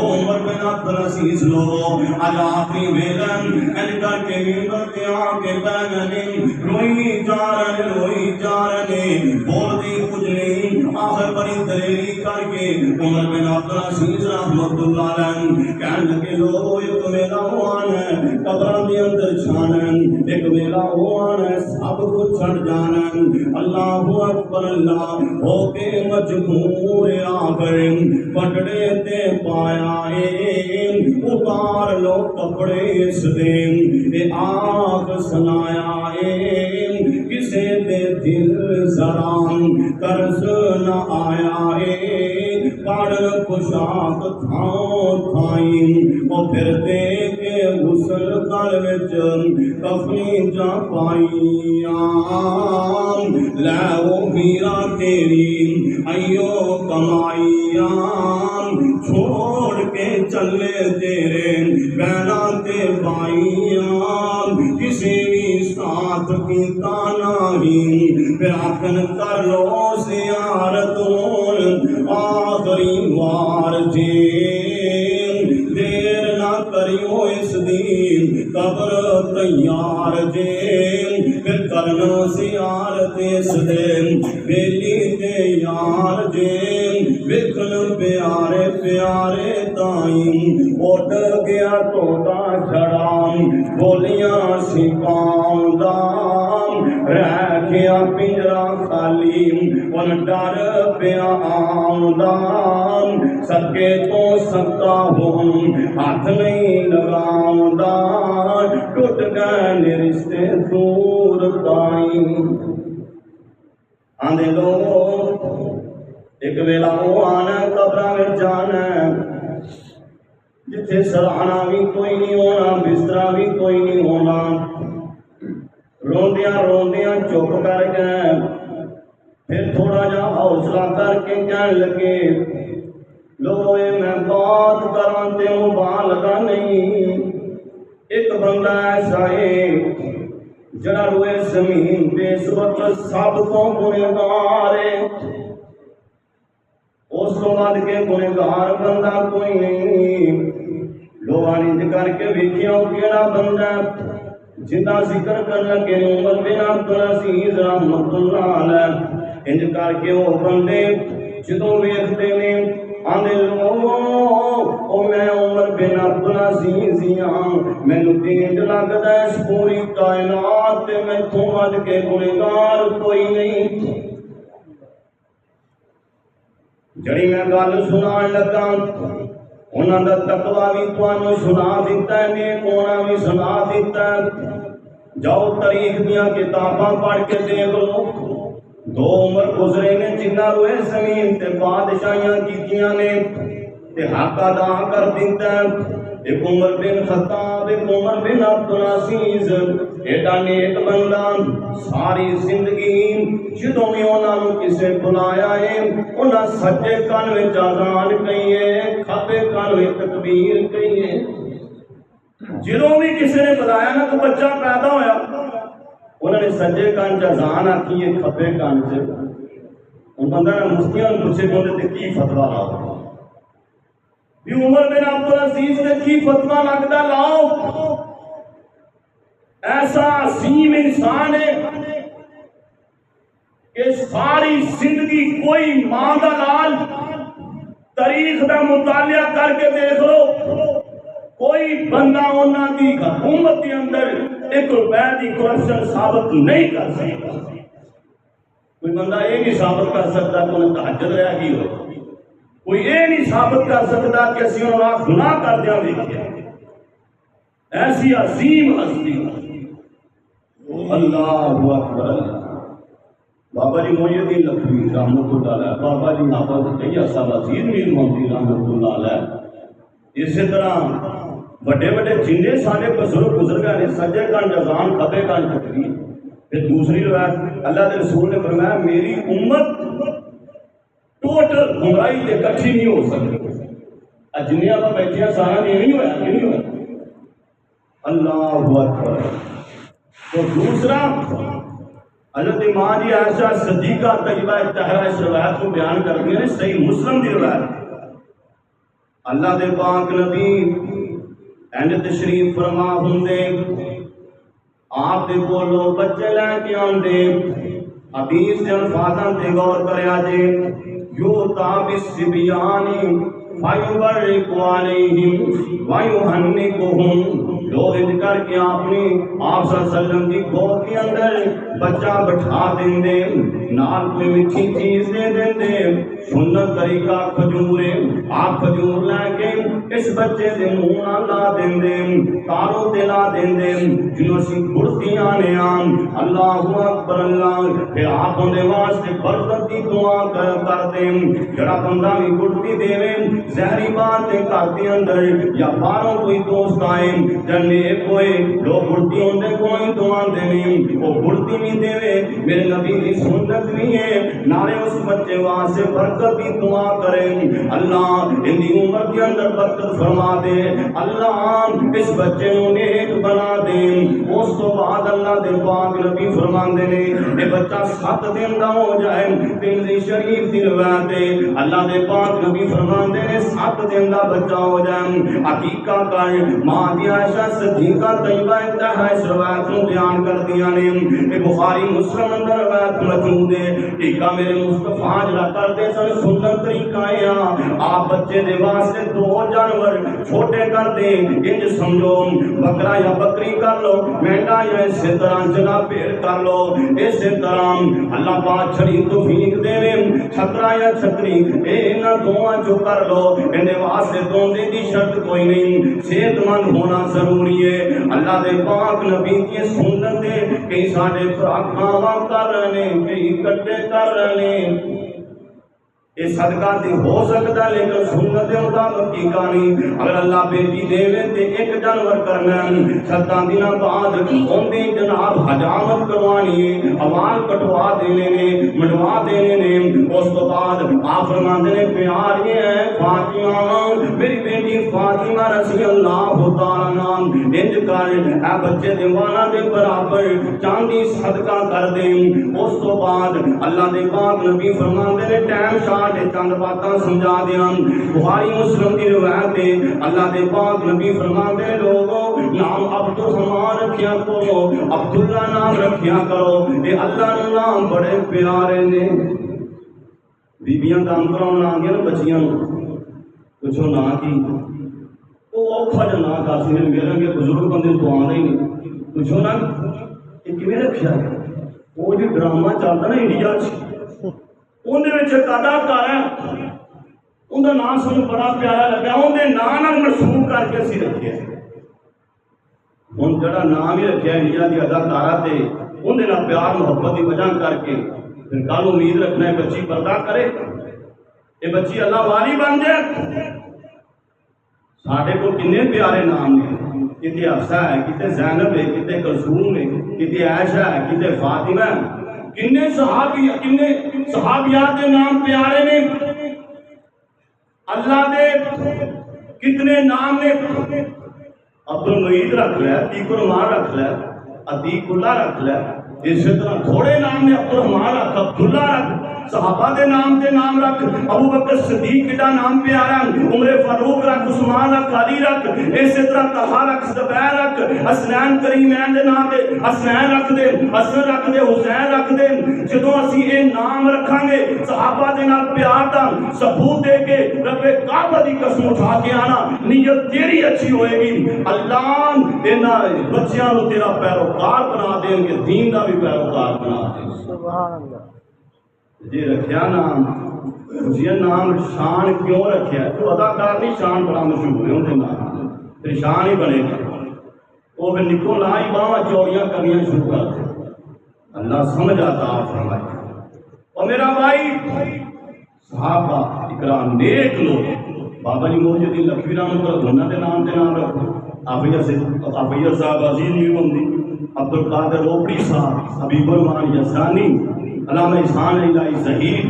عمر بن عبدالعزیز لوگو آج آخری ویلا ان کر کے ممبر کے آگے بیٹھنے روئی جا رہے بول دی کچھ نہیں آخر بڑی دلیری کر کے عمر بن عبدالعزیز رحمت اللہ علیہ کہنے لگے لوگو ایک ویلا ہوان ہے قبران دی اندر چھانن ایک ویلا ہوان ہے سب کچھ چھڑ جانن اللہ اکبر اللہ ہو کے مجبور آخر پٹڑے تے پایا اتار لو کپڑے اس دن اے آگ سنایا کسے دے دل زران کرز نہ آیا پاڑ پوشاک تھاؤں تھائیں وہ پھر دے کے غسل کر وچ کفنی جا پائیاں لے وہ میرا تیری ایو کمائیاں چھوڑ کے چلے تیرے بہنا تے بھائیاں کسی بھی ساتھ کیتا نہیں پھر آخن کر لو زیارت آخری وار دیر نہ کریو اس دن قبر تیار پھر کرنا زیارت اس دن بیلی تے یار وکھن پیارے پیارے تائیں اٹھ گیا توتا چھڑام بولیاں سپاؤں دام رہ گیا پنجرا خالی ان ڈر پیا آمدام سکے تو سکتا ہوں ہاتھ نہیں لگاؤں دار ٹوٹ گئے رشتے دور تائیں آندے لوگ ایک ویلا وہ آنا قبرہ میں جانا جتھے سرانا بھی کوئی نہیں ہونا بسترا بھی کوئی نہیں ہونا روندیاں چپ کر گئے پھر تھوڑا جا حوصلہ کر کے کہنے لگے لوگوں میں بات کراں تے مبالغہ نہیں ایک بندہ ایسا ہے جڑا روئے زمین پہ اس وقت سب کو گنہگار ہے اس کو بعد کے گنہگار بندہ کوئی نہیں لوگاں نے کر کے ویکھیا کیڑا بندہ جدا ذکر کر لگے عمر بن عبدالعزیز رحمت اللہ علیہ انج کر کے وہ بندے جدوں ویکھدے نے آندے لوگوں او میں عمر بن عبدالعزیز ہاں مینوں تینج لگدا ہے اس پوری کائنات تے میں تو ود کے گنہگار کوئی نہیں جڑی میں گل سنان لگا انہاں دا تقوی بھی تانوں سنا دیتا ہے نیک ہونا بھی سنا دیتا ہے جاؤ تاریخ دیاں کتاباں پڑھ کے دیکھ لو دو عمر گزرے نے جنہ روئے زمین تے بادشاہیاں کیتیاں نے تے حق ادا کر دیتا ہے ایک عمر بن خطاب ایک عمر بن عبدالعزیز ایڈا نیک بندہ ساری زندگی جدوں بھی انہاں نوں کسے بلایا ہے انہاں سجے کان وچ اذان کہی ہے کھبے کان وچ تکبیر کہی ہے جدوں بھی کسے نے بلایا نا تو بچہ پیدا ہویا انہوں نے سجے کان چ اذان آکھی ہے کھبے کان چ ان بندہ نے مفتیاں پوچھے بولے تے کی فتوی لاؤ بھی عمر بن عبدالعزیز نے کی فتوی لگدا لاؤ ایسا عظیم انسان ہے کہ ساری زندگی کوئی ماں دا لال تاریخ دا مطالعہ کر کے دیکھ لو کوئی بندہ انہاں دی حکومت کے اندر 1 روپے دی کرپشن ثابت نہیں کر سکتا کوئی بندہ یہ نہیں ثابت کر سکتا کہ انہیں تہجد رہ گئی ہو کوئی یہ نہیں ثابت کر سکتا کہ اسی انہاں گناہ کر دیا دیکھیا ایسی عظیم ہستی اللہ اکبر بابا جی محی الدین لکھوی رحمت اللہ علیہ بابا جی حافظ کئی صاحب عزیز میر محمدی رحمت اللہ علیہ اسی طرح بڑے بڑے جنہیں سارے بزرگ گزر گئے نے سجے کان اذان کھبے کان تکبیر پھر دوسری روایت اللہ کے رسول نے فرمایا میری امت ٹوٹل گمراہی سے کٹھی نہیں ہو سکتی. جنیا آپ بیٹھے سارا یہ نہیں ہوا کہ نہیں ہوا. اللہ اکبر. تو دوسرا حضرت ماں جی عائشہ صدیقہ طیبہ طاہرہ اس روایت کو بیان کر دیا. صحیح مسلم کی روایت. اللہ دے پاک نبی اینڈ تشریف فرما ہوندے آپ دے بولو بچے لے کے آندے حدیث دے الفاظاں تے غور کریا جے. یو تابس سبیانی فیبرک علیہم ویہنکہم. لوگ انج کر کے آپ نے آپ صلی اللہ علیہ وسلم کی گود کے اندر بچہ بٹھا دیں دے نال کوئی میٹھی چیز دے دیں دے. سنت طریقہ کھجور ہے. آپ کھجور لے کے اس بچے دے منہ نال لا دیں دے تاروں تے لا دیں دے جنوں اسی گڑتی آنے آن. اللہ اکبر اللہ. پھر آپ اندے واسطے برکت دی دعا کر دیں. جڑا بندہ بھی گڑتی دے زہری بات کرتی اندر یا باروں کوئی دوست آئے جننے کوئی لوگ گڑتی ہوندے کوئی دعا دینی وہ گڑتی نہیں دے میرے نبی کی سنت نہیں ہے. نارے اس بچے واسطے برکت کی دعا کریں. اللہ ان دی عمر کے اندر برکت فرما دے. اللہ اس بچے کو نیک بنا دے. اس تو بعد اللہ دے پاک نبی فرماندے نے یہ بچہ 7 دن دا ہو جائے. ترمذی شریف دی روایت ہے اللہ دے پاک نبی فرماندے نے 7 دن دا بچہ ہو جائے. عقیقہ کر ماں دی عائشہ صدیقہ طیبہ طاہرہ اس روایت کو بیان کر دیا نے. یہ بخاری مسلم اندر روایت موجود ہے. ٹھیکا میرے مصطفیٰ جڑا کرتے سن سنت طریقہ ہے آپ بچے دے واسطے 2 جانور چھوٹے کر دیں. انج سمجھو بکرا یا بکری کر لو مینڈا یا اسی طرح جنا پیڑ کر لو. اسی طرح اللہ پاک چھڑی توفیق دے چھترا یا چھتری انہاں دونوں جو کر لو. اندے واسطے دوندے دی شرط کوئی نہیں. صحت مند ہونا ضروری ہے. اللہ دے پاک نبی کی سنت ہے. کئی ساڈے فراقاں کر رہے ہیں کئی کٹے کر رہے ہیں. یہ صدقہ تے ہو سکتا ہے لیکن سنت دے مطابق کی کہانی. اگر اللہ بیٹی دے تے 1 جانور کرنا ہے 7 دن بعد اوندی جناب حجامت کروانی ہے اوال کٹوا دینے نے منڈوا دینے نے. اس تو بعد آپ فرماندے نے پیار یہ ہے فاطمہ میری بیٹی فاطمہ رضی اللہ تعالی عنہ انج کر اے بچے دے والا دے برابر چاندی صدقہ کر دیں. اس تو بعد اللہ دے پاک نبی فرماندے نے ٹائم چند باتاں سمجھا دیا. بخاری مسلم کی روایت ہے اللہ دے پاک نبی فرماتے لوگوں نام عبد الرحمان رکھیا کرو عبداللہ نام رکھیا کرو. یہ اللہ نے نام بڑے پیارے نے. بیبیاں کام کراؤں آ گیا نا بچیاں پوچھو نہ کی وہ اوکھا جو نہ کر سی میرے کے بزرگ بندے تو آنا ہی نہیں. پوچھو نا یہ کیویں رکھیا ہے. وہ جو ڈرامہ چلتا نا انڈیا اندر ایک اداکار ہے اندر نام سن بڑا پیارا لگا اندر نام مشہور کر کے اسی رکھے. ہوں جڑا نام ہی رکھا انڈیا کی اداکارہ تے اندر پیار محبت کی وجہ کر کے پھر کل امید رکھنا ہے بچی پردہ کرے یہ بچی اللہ والی بن جائے. ساڈے کو کنے پیارے نام نے. کتے حفصہ ہے کتے زینب ہے کتے کلثوم ہے کتے عائشہ ہے کتے فاطمہ ہے. کنے صحابیات دے نام پیارے نے. اللہ دے کتنے نام نے. عبد المعید رکھ لیا عتیق الرحمان رکھ لیا عتیق اللہ رکھ لیا. اسی طرح تھوڑے نام نے عبد الرحمان رکھ عبداللہ رکھ. صحابہ دے نام رکھ ابو بکر صدیق کا نام پیارا عمر فاروق رکھ عثمان رکھ علی رکھ. اسی طرح طلحہ رکھ زبیر رکھ حسنین کریمین دے نام دے حسنین رکھ دے حسن رکھ دے حسین رکھ دے. جدوں اسی یہ نام رکھاں گے صحابہ دے نال پیار دا ثبوت دے کے رب کعبہ دی قسم اٹھا کے آنا نیت تیری اچھی ہوئے گی. اللہ انہاں بچیاں نو تیرا پیروکار بنا دیں گے دین دا بھی پیروکار بنا دیں. سبحان اللہ. جی رکھیا نام جی نام شان کیوں رکھیا تو اداکار نہیں شان بڑا مشہور ہے اندر نام پھر شان ہی بنے گا. وہ پھر نکو نہ ہی باواں چوڑیاں کرنی شروع کر دے. اللہ سمجھ آتا آپ فرمائے. اور میرا بھائی صحابہ اکرام نیک لوگ بابا جی محی الدین لکھوی رحمۃ اللہ انہاں دے نام رکھو. آفیہ صاحب عزیز نہیں ہوندی عبد القادر روپڑی صاحب، حبیب الرحمان یزدانی، علامہ احسان الہی ظہیر،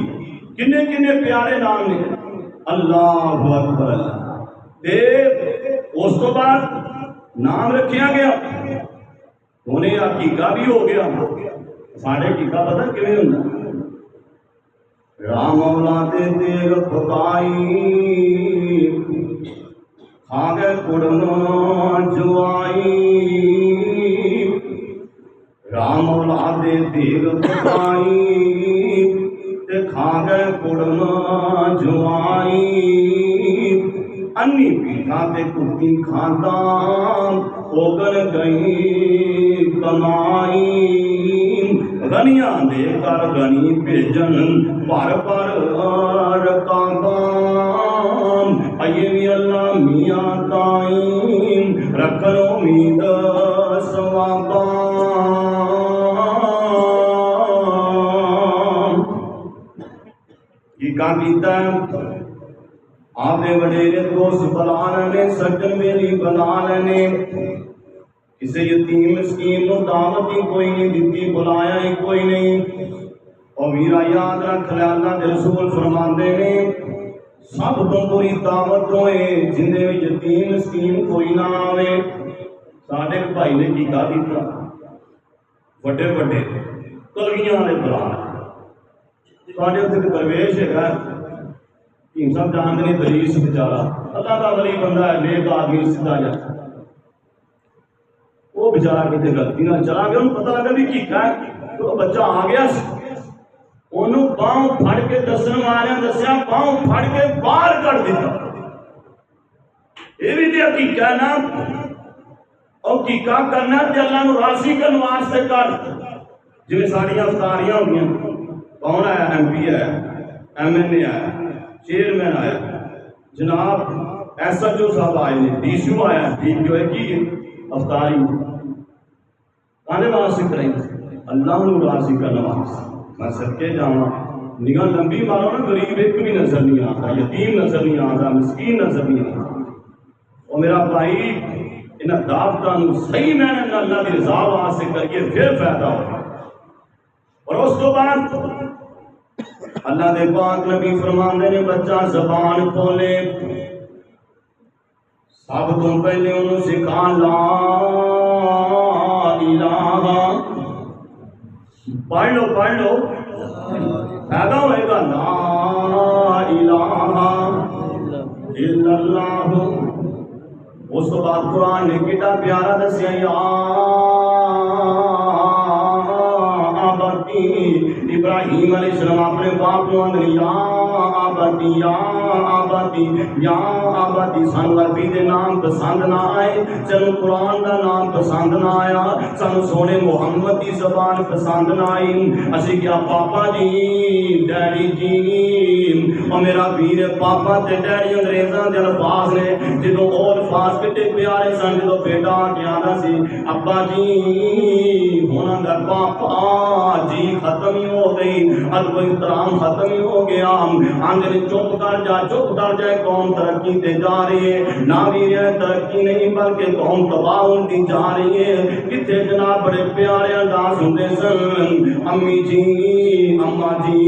کنے کنے پیارے نام نے. اللہ اکبر اللہ. تے اس تو بعد نام رکھیا گیا انہیں عقیقہ بھی ہو گیا. ساڑھے عقیقہ پتہ کیویں ہوندا؟ رام اولاد تیغ پکائی کھا گئے کڑما جوائی. رام اولاد تیغ پکائی تے کھا گئے کڑما جوائی. انی پیٹھا تے کتی کھاتا اوگن گئی کمائی. غنیاں دے کر غنی بھیجن پر رکاباں. ایویں اللہ میاں تائیں رکھن امید ثواباں. کی کام کیتا ہے آپ نے وڈیرے دوست بلا لینے، سجن میری بنا لینے. کسی یتیم مسکین نو دعوت ہی کوئی نہیں دیتی، بلایا ہی کوئی نہیں. اور ویرا یاد رکھ لے اللہ دے رسول فرماندے نے سب تو بری دعوت ہوئے جن دے یتیم مسکین کوئی نہ آوے. ساڈے بھائی نے کی کہا دیتا وڈے وڈے کلگیاں والے بلا ساڈے اتنے درویش ہے تین سب جانتے نہیں دریس بیچارہ اللہ کا ولی بندہ ہے، نیک آدمی سیدھا جا. وہ بیچارہ کتنے غلطی نہ چلا گیا، انہوں پتہ لگا بھی کی ہے تو بچہ آ گیا. انہوں پاؤں پھڑ کے دسن والے دسیا پاؤں پھڑ کے باہر کر دیتا. یہ بھی تے حقیقت ہے نا. اور حقیقت کرنا تے اللہ نو راضی کرنے واسطے کر. جویں ساڈیاں افطاریاں ہوندیاں، کون آیا؟ ایم پی آیا، ایم این اے آیا، چیئرمین آیا، جناب ایس ایچ او صاحب آئے نے، ڈی سی او آیا. جو ہے کی افطاری کانے واسطے کریں اللہ نو راضی کرنے واسطے. میں صدقے جاواں نگاہ لمبی مارو نا، غریب ایک بھی نظر نہیں آتا، یتیم نظر نہیں آتا، مسکین نظر نہیں آتا. اور میرا بھائی انہاں دعوتاں صحیح معنی میں اللہ کی رضا واسطے کریے پھر فائدہ ہوگا. اور اس تو بعد اللہ دے پاک نبی فرماندے نے بچہ زبان کھولے سب تو پہلے انہوں سکھا لا الہ. پڑھ لو فائدہ ہوئے گا. لا الہ الا اللہ. اس کو بعد قرآن نے کتا پیارا دسیا یا آبادی. ابراہیم علیہ السلام اپنے باپ نو اندر یا آبادی یا آبادی یا آبادی. سانو عربی دے نام پسند نہ آئے، چلو قرآن دا نام پسند نہ آیا، سانو سونے محمد دی زبان پسند نہ آئی. اسی کیا پاپا جی ڈیڈی جی. اور میرا ویر پاپا تے ڈیڈی انگریزاں دے الفاظ نے جدوں او الفاظ کتے پیارے سن. جدوں بیٹا کے آنا سی ابا جی ہونا دا پاپا جی ختم ہی ہو گئی، ادب و احترام ختم ہی ہو گیا. آندے چپ کر جائے قوم ترقی تے جا رہی ہے. نہ بھی ترقی نہیں بلکہ قوم تباہ ہوتی جا رہی ہے. کتنے جناب بڑے پیارے انداز ہوندے سن. امی جی اما جی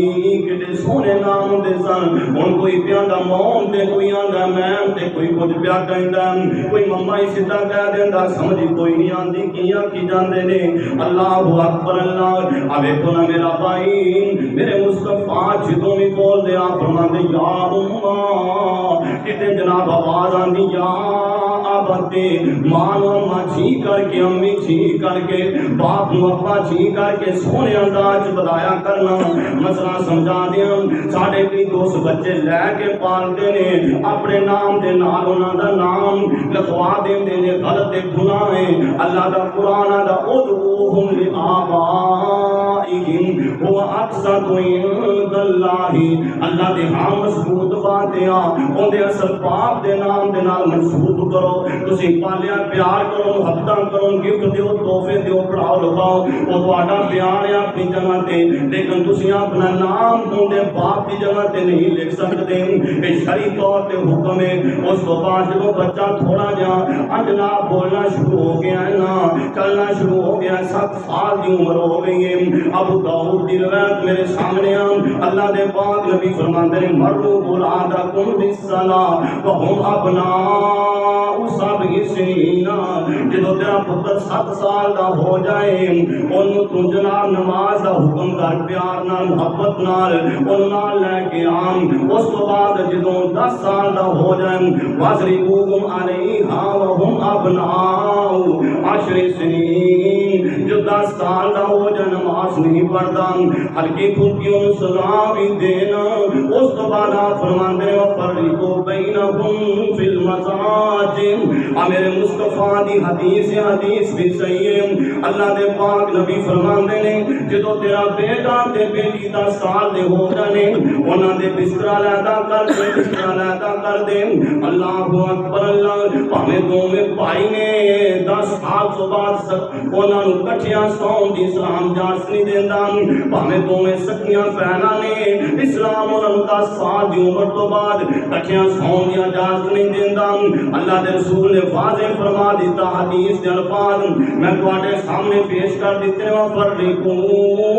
کتنے سونے نام ہوندے سن. ہن کوئی پیاندا موم تے کوئی آندا میم تے کوئی کچھ پیا کہندا، کوئی مما ہی سیدھا کہہ دیندا، سمجھ کوئی نہیں آندی کی آکھی جاندے نے. اللہ اکبر اللہ. اب ویکھو نا میرا بھائی میرے مصطفیٰ جدوں بھی بول دے آپ فرماندے یا اماں. کتنے جناب آواز آندی یا آبادی. ماں نو اماں چھی کر کے، امی چھی کر کے، باپ نو ابا چھی کر کے سونے انداز بتایا کرنا. مسئلہ سمجھا دیاں. ساڈے بھی دوست بچے لے کے پالتے نے اپنے نام دے نال انہاں دا نام لکھوا دیندے نے. غلط گناہ ہے. اللہ دا قرآن دا ادعوہم لآبائہم هو اقسط عند اللہ. اللہ دے ہاں مضبوط باتیں اون دے اصل باپ دے نام دے نال منسوب کرو. تسی پالیا پیار کرو، محبت کرو، گفٹ دیو، تحفے دیو، پڑھاؤ لکھاؤ، او تہاڈا پیار ہے اپنی جگہ تے. لیکن تسی اپنا نام اون دے باپ دی جگہ تے نہیں لکھ سکتے. اے شرعی طور تے حکم ہے. اس کو بعد جب بچہ تھوڑا جا اجناب بولنا شروع ہو گیا ہے نا، چل چلنا شروع ہو گیا 7 سال کی عمر ہو گئی ہے ابو داؤد دی روایت میرے سامنے اللہ دے پاک نبی فرماتے ہیں مرو اولادکم بالصلاۃ وہم ابناء سبع سنین جدو تیرا پتر 7 سال دا ہو جائے انہوں تو جناب نماز دا حکم کر پیار نال محبت نال انہوں نال لے کے آن اس تو بعد جدو 10 سال دا ہو جائے واضربوہم علیہا وہم ابناء 10 سنین جو 10 سال دا ہو جائے نماز نہیں پڑھتا ہلکی پھلکی ان سزا بھی دینا اس تو بعد آپ فرماتے ہیں وَفَرِّقُوا بَيْنَهُمْ فِي الْمَضَاجِعِ میرے مصطفیٰ دی حدیث بھی صحیح ہے اللہ دے پاک نبی فرماندے نے جدو تیرا بیٹا تے بیٹی 10 سال دے ہو جانے انہاں دے بستر علیحدہ کر دے بستر علیحدہ کر دے اللہ اکبر اللہ پاویں دوویں بھائی نے 10 سال تو بعد انہاں نوں کٹھیاں سون دی اسلام اجازت نہیں دیندا پاویں دوویں سکیاں بہناں نے اسلام انہاں نوں 10 سال دی عمر تو بعد کٹھیاں سون دی اجازت نہیں دیندا اللہ دے رسول نے واضح فرما دیتا حدیث دے الفاظ میں تواڈے سامنے پیش کر دیتے ہیں فرقوا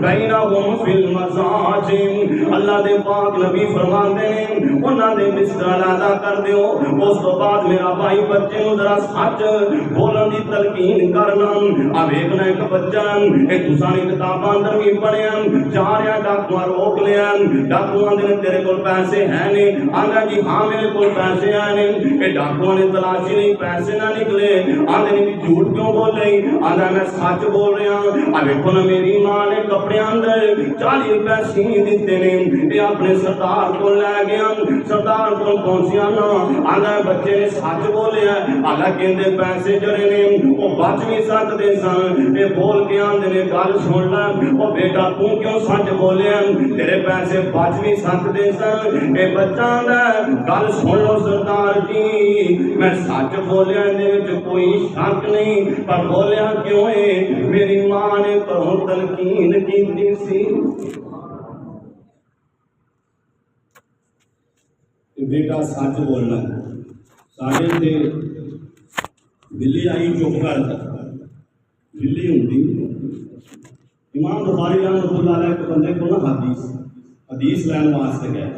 بینہم فی المضاجع اللہ دے پاک نبی فرماندے ہیں انہاں دے بستر علیحدہ کر دیو اس تو بعد میرا بھائی بچے نوں ذرا سچ بولن دی تلقین کرنا آ ویکھنا ایک بچہ اے تساں نے کتاباں اندر بھی پڑھیا جا رہا ڈاکواں روک لیا ڈاکواں دے تیرے کول پیسے ہیں نے آندا جی ہاں میرے کول پیسے ہیں نے اے ڈاکواں نے تلاشی نہیں پیسے نہ نکلے آندے نے جھوٹ کیوں بول رہی آندا میں سچ بول رہا آ ویکھو نا میری ماں نے کپڑے اندر 40 روپے سی دتے نے اے اپنے سردار کو لے گیا سردار کو پہنچیا نا آندا بچے نے سچ بولیا آلا کہندے پیسے جڑے نے او بچ نہیں سکدے سن اے بول کے آندے نے گل سن لے او بیٹا تو کیوں سچ بولیا تیرے پیسے بچ نہیں سکدے سن اے بچہ آندا گل سن لو سردار جی میں سچ بولیا دے وچ کوئی شک نہیں پر بولیا کیوں ہے میری ماں نے گھروں تلقین کیتی سی بیٹا سچ بولنا ساڈے تے بلی آئی چپ کر بلی ہوندی امام بخاری رحمۃ اللہ علیہ کے بندے کو نا حدیث لین واسطے گئے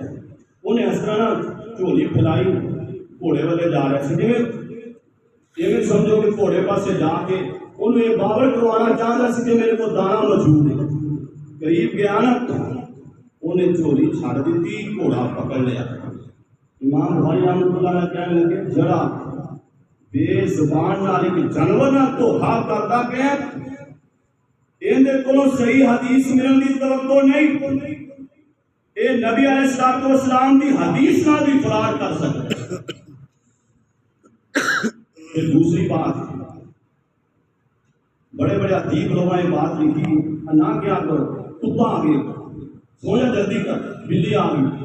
انہیں اس طرح نا جھولی پھیلائی گھوڑے والے جا رہے تھے جی سمجھو کہ گھوڑے پاسے جا کے انہوں یہ باور کروانا چاہتا سی کہ میرے کو دانا موجود ہے قریب گیا نا انہیں جھولی چھڑ دیتی گھوڑا پکڑ لیا امام بخاری رحمۃ اللہ علیہ کہنے لگے جڑا بے زبان نال ایک جانور نہ دھوکا کرتا کہ اندر کو صحیح حدیث ملن دی توقع نہیں اے نبی علیہ الصلوۃ والسلام دی حدیث نال بھی فرار کر سکتا پھر دوسری بات بڑے بڑے ادیب لوگوں نے بات لکھی نہ کیا کرو کتا آ گئے سویا جلدی کر بلی آ گئی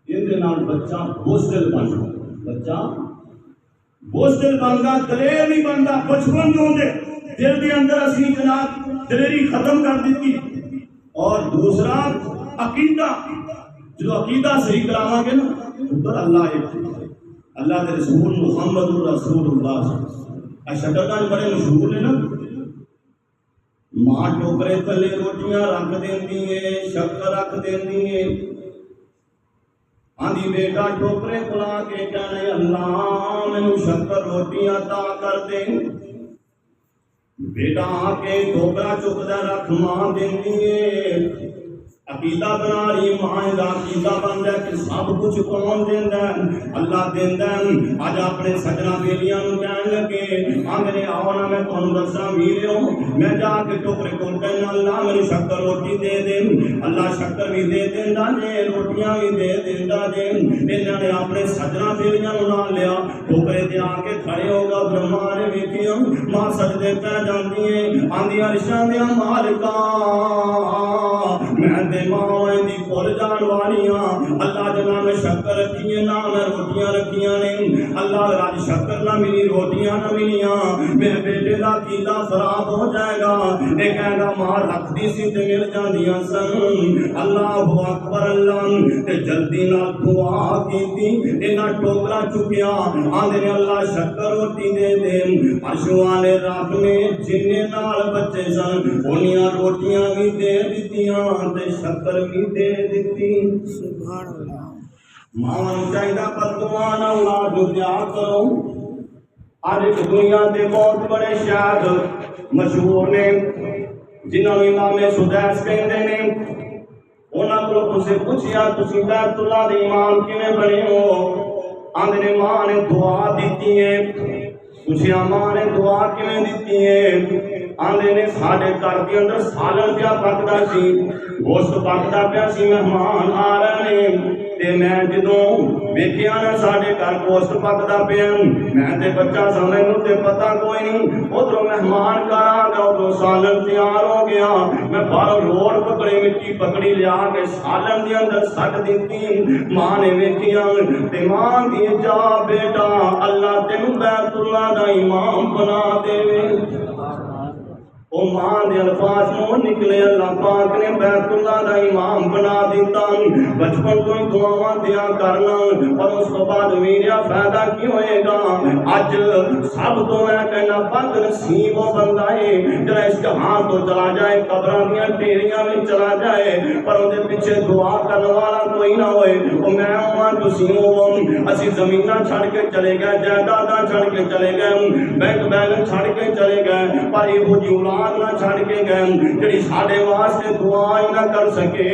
اندر نال بچہ بوزدل بن بچہ بوزدل بنتا دلیر نہیں بنتا بچپن جو دے دل کے اندر اسی جناب دلیری ختم کر دیتی اور دوسرا عقیدہ جو عقیدہ صحیح کراواں گے نا ادھر اللہ ایک اللہ کے رسول محمد الرسول اللہ شکرگان بڑے مشہور ہیں نا ماں ٹوکرے تھلے روٹیاں رکھ دیندی ہے شکر رکھ دیندی ہے آندھی بیٹا ٹوکرے کھلا کے کہنے اللہ مینوں شکر روٹیاں عطا کر دے بیٹا آ کے ٹوکرا چکدا رکھ ماں دیندی ہے عقیدہ بنا رہی ماں دا عقیدہ بن جائے کہ سب کچھ کون دیندا ہے اللہ دیندا ہے اج اپنے سجنا بیلیاں نوں کہن لگے آندے آو نا میں تانوں دساں ویرو میں جا کے ٹوکرے کول کہنا اللہ مینوں شکر روٹی دے دے اللہ شکر بھی دے دیندا جے روٹیاں بھی دے دیندا جے انہاں نے اپنے سجنا بیلیاں نوں نال لیا ٹوکرے تے آ کے کھڑے ہو گا برہما نے ویکھیا ماں سجدے تے جاندی ہے آندی عرشاں دے مالکا میں ماں دی کول جان والیاں اللہ دے نام شکر شکر رکھیے نہ میں روٹیاں رکھیاں نے اللہ راج شکر نہ ملی روٹیاں نہ ملیاں میرے بیٹے دا کیلا خراب ہو جائے گا اے کہندا ماں رکھ دی سی تے مل جاندیاں سن اللہ اکبر اللہ تے جلدی نال دعا کیتی انہاں ٹوکرا چکیا آندے نے اللہ شکر روٹی دے دے اشواں نے رات میں جننے نال بچے سن انہاں روٹیاں بھی دے دتیاں تے شکر بھی دے دتی سبحان اللہ ماں چاہیدا بددعا نہ اولاد دیا کرو آج دنیا دے بہت بڑے شاعر مشہور نے جنہوں امام سدیس کہندے نے انہاں کو تسے پوچھیا تسی بیت اللہ دے امام کیویں بنے ہو آندے نے ماں نے دعا دیتی ہے پوچھیا ماں نے دعا کیویں دیتی ہے آندے نے ساڈے گھر دے اندر سالن پیا پکدا سی گوشت پکدا پیا سی مہمان آ رہے نے تے میں جدوں ویکھیا نا ساڈے گھر گوشت پکدا پیا میں تے بچہ سا مینوں تے پتہ کوئی نہیں ادھروں مہمان گھر آ گیا ادھروں سالن تیار ہو گیا میں باہر روڑ پکڑی مٹی پکڑی لیا کے سالن دے اندر سٹ دتی ماں نے ویکھیا تے ماں دی جا بیٹا اللہ تینوں بیت اللہ دا امام بنا دے او ماں دے الفاظ منہ نکلے اللہ پاک نے بیت اللہ دا امام بنا دیتا بچپن تو ہی دعاواں دیا کرنا اور اس کو بعد میرا فائدہ کی ہوئے گا اج سب تو میں کہنا بد نصیب وہ بندہ ہے جڑا اس جہان تو چلا جائے قبراں دیاں ڈیریاں میں چلا جائے پر اون دے پیچھے دعا کرنے والا کوئی نہ ہوئے او میں ہاں تسی ہو اسی زمیناں چھڑ کے چلے گئے جائیداداں چھڑ کے چلے گئے بینک بیلنس چھڑ کے چلے گئے پر یہ جی اولاد نہ چھڑ کے گئے جڑی ساڈے واسطے دعا ہی نہ کر سکے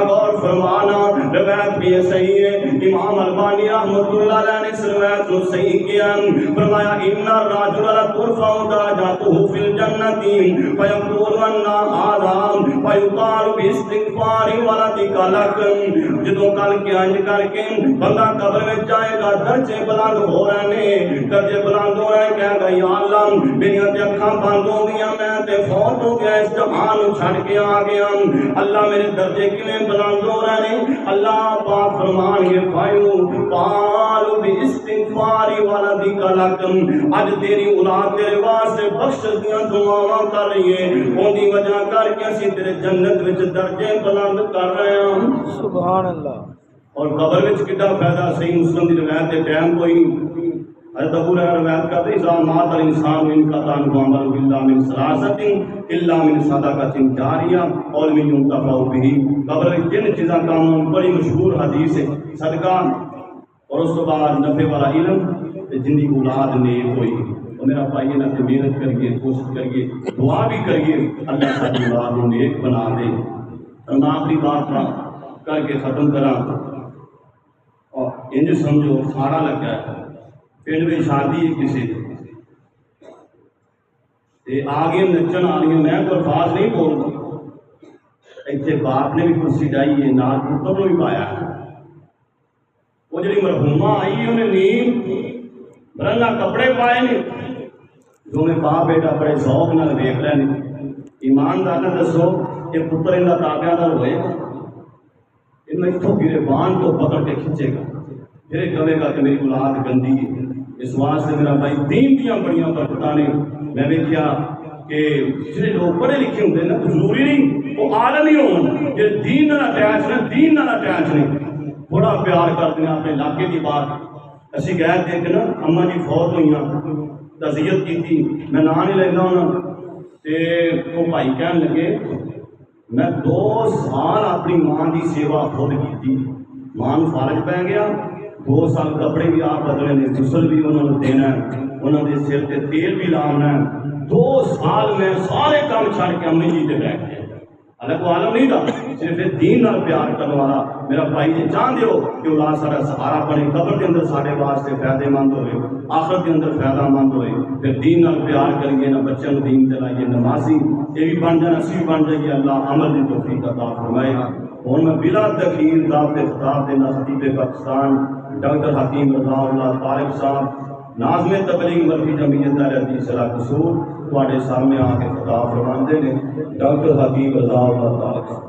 غور فرمانا روایت بھی صحیح ہے امام البانی رحمۃ اللہ علیہ نے اس روایت کو صحیح کیا فرمایا ان الرجل لا ترفع درجاته في الجنه فيقول ان هذا فيقال باستغفار ولدك لك جدوں کل قیام کر کے بندہ قبر میں جائے گا درجے بلند ہو رہے ہیں درجے بلند ہو رہے ہیں کہے گا یا اللہ میری اکھاں بند ہو گئی میں فوت ہو گیا اس جہان چھڑ کے آ گیا اللہ میرے درجے کیویں بلند ہو رہے ہیں اللہ پاک فرمان یہ فایو قال باستغفار ولدک لکم اج تیری اولاد تیرے واسطے بخش دیاں دعاواں کر رہی ہے اون دی وجہ کر کے اسی تیرے جنت وچ درجے بلند کر رہے ہیں سبحان اللہ اور قبر وچ کڈا فائدہ صحیح مسلم دی روایت تے ٹائم کوئی نہیں حضرت ابو ہریرہ روایت کرتے ہیں اذا مات الانسان ان کا تعلق عمل بالله من ثلاثه الا من صدقه جاریہ اور من ينتفع به قبر میں تین چیزاں کام بڑی مشہور حدیث ہے صدقہ اور اس کے بعد نفع والا علم جن کی اولاد نیک ہوئی اور میرا بھائی نہ محنت کریے کوشش کریے دعا بھی کریے اللہ ساری اولاد کو نیک بنا دے اور میں آخری بات کر کے ختم کرا اور انج سمجھو سارا لگا ہے پنڈ میں شادی ہے کسی آگے نچن آ رہی میں تو الفاظ نہیں بولتا اتنے باپ نے بھی کرسی ڈائی ہے نال پتر نے بھی پایا وہ جی مرحوما آئی ہے انہیں نیم برنگا کپڑے پائے نے جو میں باپ بیٹا بڑے ذوق نال دیکھ رہے ہیں ایماندار نے دسو کہ پتر ان کا تابعہ دار ہوئے گا ان اتوں گرے بان کو پکڑ کے کھینچے گا پھر کہے گا کہ میری اولاد گندی ہے اس واسطے میرا بھائی دین دیاں بڑیاں برکتاں نے میں دیکھیا کہ جڑے لوگ پڑھے لکھے ہوندے نا ضروری نہیں وہ عالم ہی ہون جے دین نال اٹیچ نے دین نال اٹیچ نے بڑا پیار کرتے ہیں اپنے علاقے کی بات اسی گئے تھے کہ نا اما جی فوت ہوئیاں تعزیت کی تھی میں نام نہیں لینا ہونا تے وہ بھائی کہنے لگے میں 2 سال اپنی ماں کی سیوا خود کی تھی ماں فارغ پہ گیا 2 سال کپڑے بھی آپ بدلے نے غسل بھی انہوں نے دینا ہے انہوں نے سر تے تیل بھی لانا ہے 2 سال میں سارے کام چھڑ کے امی جی تے بیٹھ گئے الگ کو عالم نہیں تھا صرف دین نال پیار کرنے والا میرا بھائی جی جان دیو کہ اولاد سارا سہارا بنے قبر کے اندر سارے واسطے فائدے مند ہوئے آخرت کے اندر فائدہ مند ہوئے پھر دین نال پیار کریے نہ بچوں کو دین دلائیے نمازی یہ بھی بن جانا سی بن جائیے اللہ عمل کی توفیق عطا فرمائے اور میں بلا تخیر دعوت خطاب دینا خطیب پاکستان ڈاکٹر حکیم رضا اللہ طارق صاحب ناظم تبلیغ مرکزی جمعیت اہل حدیث ضلع قصور تواڈے سامنے آ کے خطاب فرماندے نے ڈاکٹر حکیم رضا اللہ طارق